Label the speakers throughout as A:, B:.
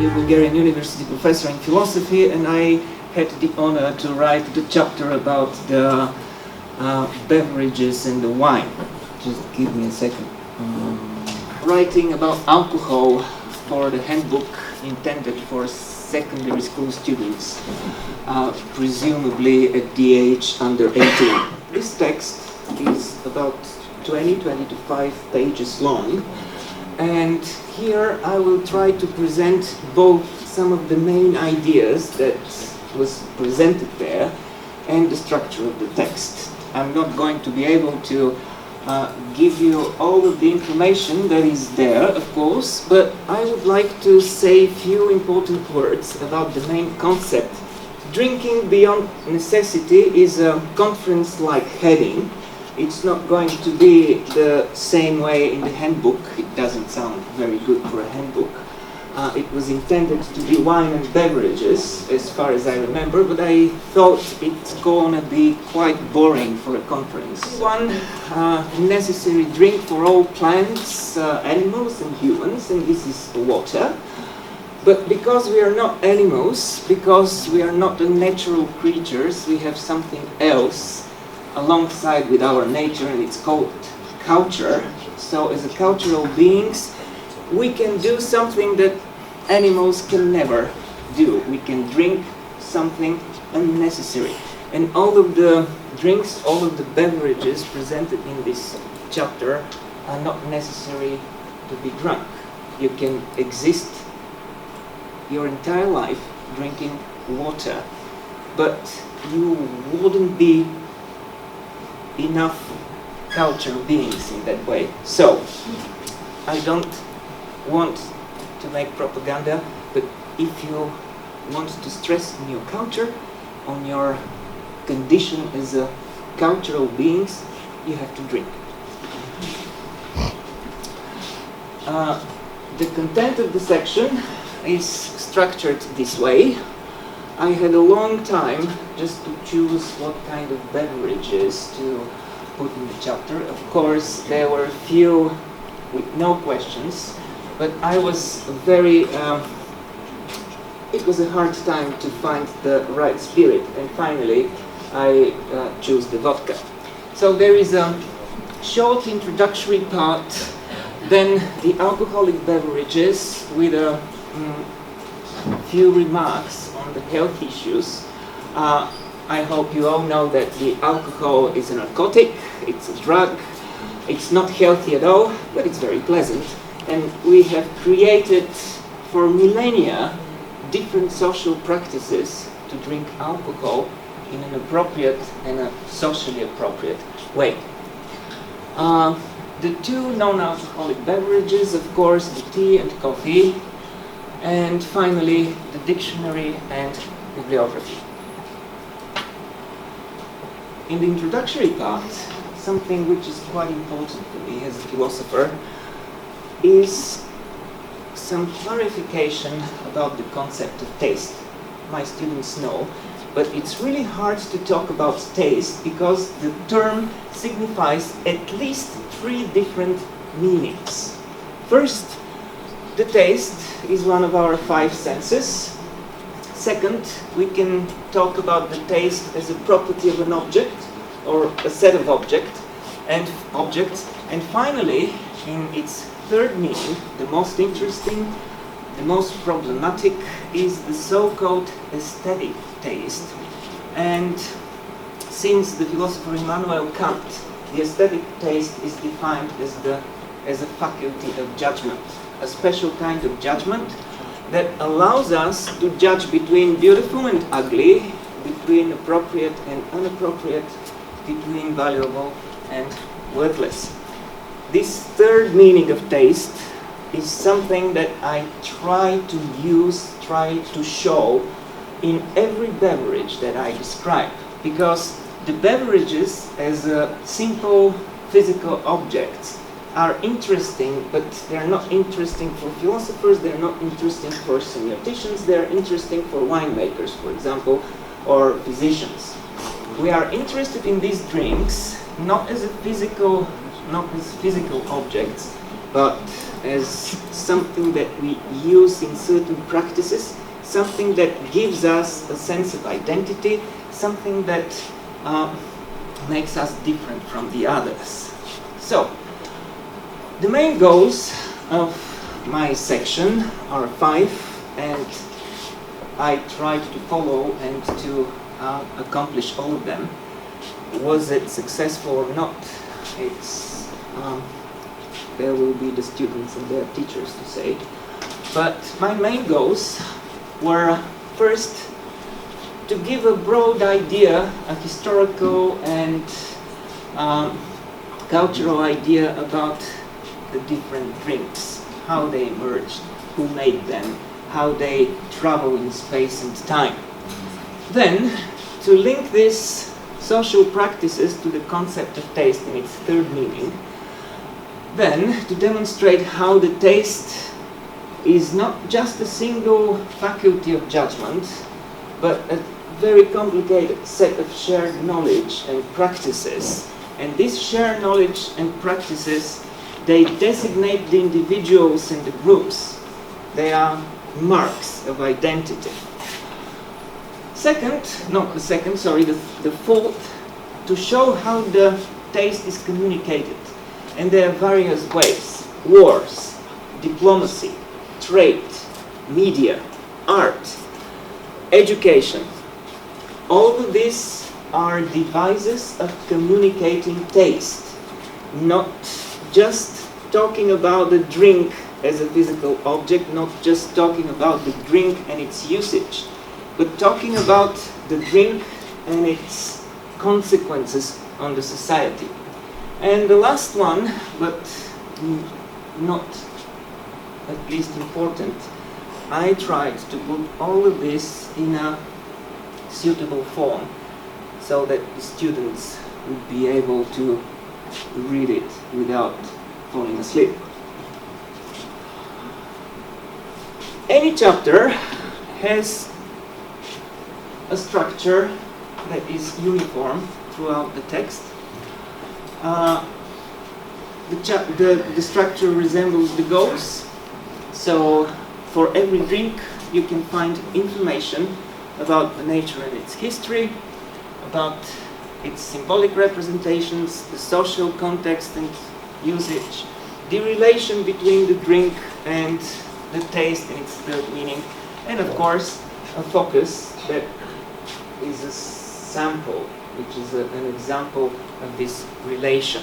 A: a Bulgarian university professor in philosophy, and I had the honor to write the chapter about the beverages and the wine. Just give me a second. Writing about alcohol for the handbook intended for secondary school students, presumably at the age under 18. This text is about 25 pages long, and here I will try to present both some of the main ideas that was presented there and the structure of the text. I'm not going to be able to give you all of the information that is there, of course, but I would like to say a few important words about the main concept. Drinking beyond necessity is a conference-like heading. It's not going to be the same way in the handbook. It doesn't sound very good for a handbook. It was intended to be wine and beverages, as far as I remember, but I thought it's going to be quite boring for a conference. One necessary drink for all plants, animals and humans, and this is water. But because we are not animals, because we are not the natural creatures, we have something else alongside with our nature, and it's called culture. So as a cultural beings, we can do something that animals can never do. We can drink something unnecessary. And all of the drinks, all of the beverages presented in this chapter are not necessary to be drunk. You can exist your entire life drinking water, but you wouldn't be enough cultural beings in that way. So, I don't want to make propaganda, but if you want to stress in your culture, on your condition as a cultural beings, you have to drink. The content of the section is structured this way. I had a long time just to choose what kind of beverages to put in the chapter. Of course, there were a few with no questions, but I was very, it was a hard time to find the right spirit, and finally I chose the vodka. So there is a short introductory part, then the alcoholic beverages with a few remarks on the health issues. I hope you all know that the alcohol is a narcotic, it's a drug, it's not healthy at all, but it's very pleasant. And we have created for millennia different social practices to drink alcohol in an appropriate and a socially appropriate way. The two non-alcoholic beverages, of course, the tea and coffee, and finally the dictionary and bibliography. In the introductory part, something which is quite important for me as a philosopher is some clarification about the concept of taste. My students know, but it's really hard to talk about taste because the term signifies at least 3 different meanings. First, the taste is one of our 5 senses. Second, we can talk about the taste as a property of an object or a set of objects. And finally, in its third meaning, the most interesting, the most problematic, is the so-called aesthetic taste. And since the philosopher Immanuel Kant, the aesthetic taste is defined as a faculty of judgment, a special kind of judgment that allows us to judge between beautiful and ugly, between appropriate and inappropriate, between valuable and worthless. This third meaning of taste is something that I try to show in every beverage that I describe, because the beverages as a simple physical objects are interesting, but they're not interesting for philosophers, they're not interesting for semioticians, they're interesting for winemakers, for example, or physicians. We are interested in these drinks not as physical objects, but as something that we use in certain practices, something that gives us a sense of identity, something that makes us different from the others. So, the main goals of my section are 5, and I tried to follow and to accomplish all of them. Was it successful or not? There will be the students and their teachers to say. But my main goals were, first, to give a broad idea, a historical and cultural idea about the different drinks, how they emerged, who made them, how they travel in space and time. Then, to link these social practices to the concept of taste in its third meaning. Then, to demonstrate how the taste is not just a single faculty of judgment, but a very complicated set of shared knowledge and practices. And these shared knowledge and practices, they designate the individuals and the groups. They are marks of identity. The fourth, to show how the taste is communicated. And there are various ways: wars, diplomacy, trade, media, art, education. All of these are devices of communicating taste, not just talking about the drink as a physical object, not just talking about the drink and its usage, but talking about the drink and its consequences on the society. And the last one, but not at least important, I tried to put all of this in a suitable form so that the students would be able to read it without falling asleep. Any chapter has a structure that is uniform throughout the text. The structure resembles the goals. So for every drink you can find information about the nature and its history, about its symbolic representations, the social context and usage, the relation between the drink and the taste in its third meaning, and of course a focus that is a sample, which is an example of this relation.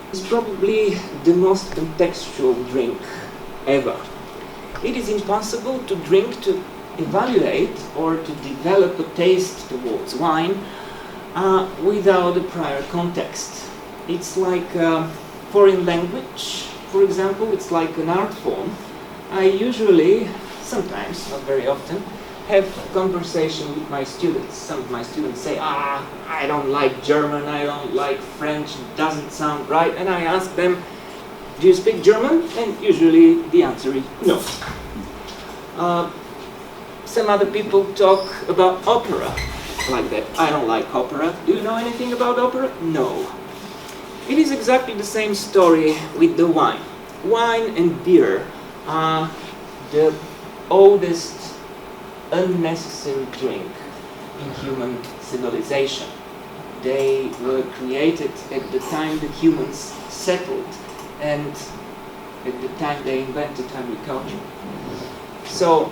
A: It's probably the most contextual drink ever. It is impossible to drink to evaluate or to develop a taste towards wine without a prior context. It's like a foreign language, for example. It's like an art form. I usually, sometimes, not very often, have conversation with my students. Some of my students say, I don't like German, I don't like French, it doesn't sound right. And I ask them, do you speak German? And usually the answer is no. Some other people talk about opera like that. I don't like opera. Do you know anything about opera? No. It is exactly the same story with the wine. Wine and beer are the oldest unnecessary drink in human civilization. They were created at the time the humans settled and at the time they invented agriculture. So,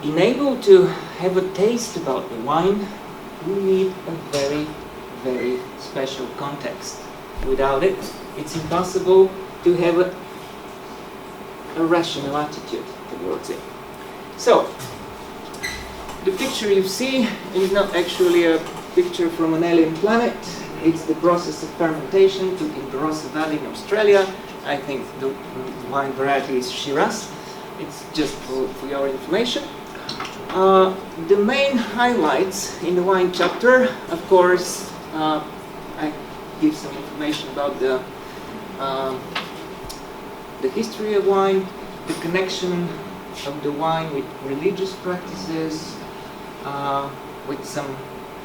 A: in able to have a taste about the wine, we need a very, very special context. Without it, it's impossible to have a rational attitude towards it. So, the picture you see is not actually a picture from an alien planet. It's the process of fermentation took in the Barossa Valley in Australia. I think the wine variety is Shiraz. It's just for your information. The main highlights in the wine chapter, of course, I give some information about the history of wine, the connection of the wine with religious practices, with some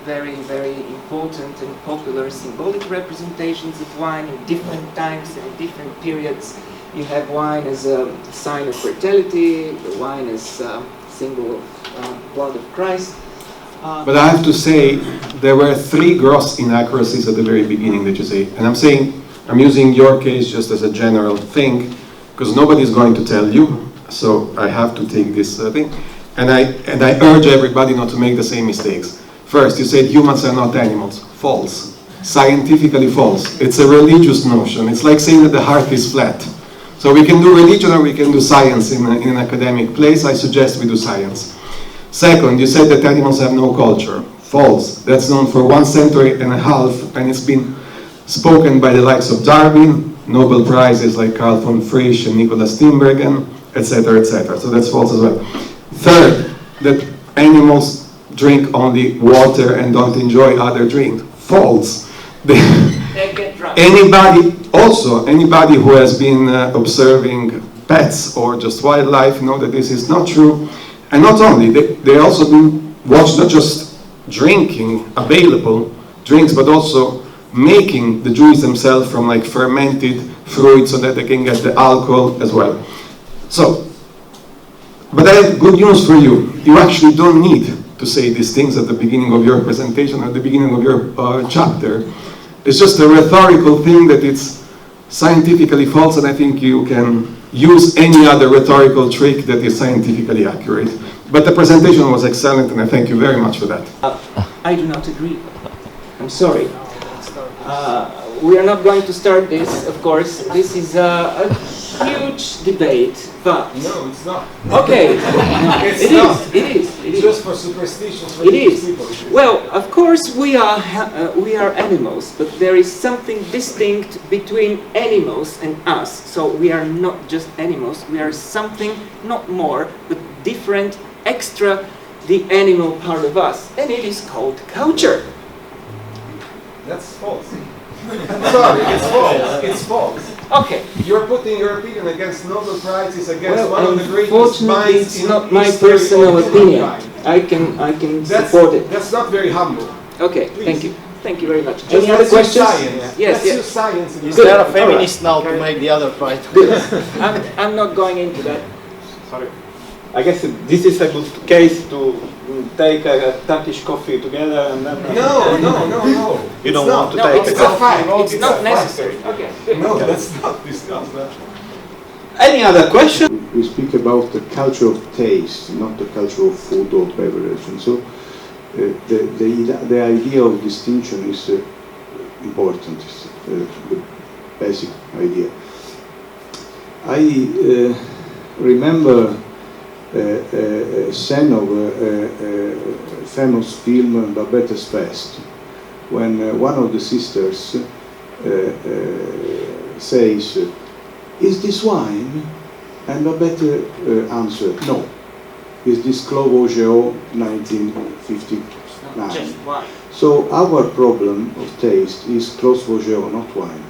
A: very, very important and popular symbolic representations of wine in different times and different periods, You have wine as a sign of fertility, the wine as a symbol of blood of Christ.
B: But I have to say, there were 3 gross inaccuracies at the very beginning that you say. And I'm saying, I'm using your case just as a general thing, because nobody's going to tell you, so I have to take this thing. And I urge everybody not to make the same mistakes. First, you said humans are not animals. False. Scientifically false. It's a religious notion. It's like saying that the heart is flat. So we can do religion or we can do science in an academic place. I suggest we do science. Second, you said that animals have no culture. False. That's known for 1.5 centuries, and it's been spoken by the likes of Darwin, Nobel Prizes like Carl von Frisch and Nicholas Tinbergen, etc., etc. So that's false as well. Third, that animals drink only water and don't enjoy other drinks. False.
A: They get drunk.
B: Anybody who has been observing pets or just wildlife know that this is not true. And not only, they also been watched not just drinking available drinks, but also making the juice themselves from like fermented fruit so that they can get the alcohol as well. So, but I have good news for you. You actually don't need to say these things at the beginning of your presentation or at the beginning of your chapter. It's just a rhetorical thing that it's scientifically false, and I think you can use any other rhetorical trick that is scientifically accurate. But the presentation was excellent, and I thank you very much for that.
A: I do not agree. I'm sorry. We are not going to start this, of course. This is a huge debate, but...
B: No, it's not.
A: Okay.
B: It is. It's just for superstitions.
A: It is. Well, of course we are animals, but there is something distinct between animals and us. So we are not just animals, we are something not more, but different, extra the animal part of us, and it is called culture.
B: That's false. I'm sorry, it's false. It's false.
A: Okay.
B: You're putting your opinion against Nobel Prizes, against one of the greatest minds
A: unfortunately, it's
B: in
A: not my
B: history
A: personal
B: of
A: opinion.
B: humankind.
A: I can support it.
B: That's not very humble.
A: Okay,
B: Please.
A: thank you. Thank you very much.
B: Just
A: Any other
B: let's use
A: questions?
B: science.
A: Yes,
B: Let's
A: yes.
B: use science.
C: Is there a feminist now to make the other right?
A: I'm not going into that.
D: Sorry. I guess this is a good case to take a Turkish coffee together and then...
B: No.
D: You don't want to
A: No,
D: take
A: it's
D: a
A: not
D: coffee?
A: It's not necessary. Okay.
B: No, let's not discuss that.
D: Any other question?
E: We speak about the culture of taste, not the culture of food or beverage, and so the idea of distinction is important. It's the basic idea. I remember a scene of a famous film, Babette's Fest, when one of the sisters says, "Is this wine?" And Babette answered, "No. Is this Clos Vougeot 1959?"
A: Just wine.
E: So our problem of taste is Clos Vougeot, not wine.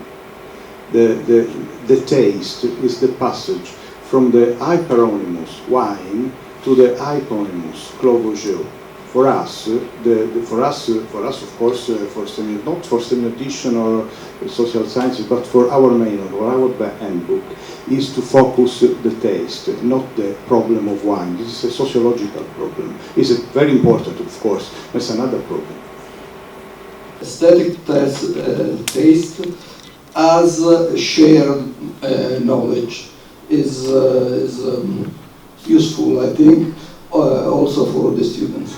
E: The taste is the passage from the hyperonymous wine to the hyponymous Clos Vougeot. For us, of course, not for semiotician or social sciences, but for our manual or our handbook, is to focus the taste, not the problem of wine. This is a sociological problem. It's very important, of course. That's another problem.
F: Aesthetic taste as shared knowledge is useful, I think, also for the students.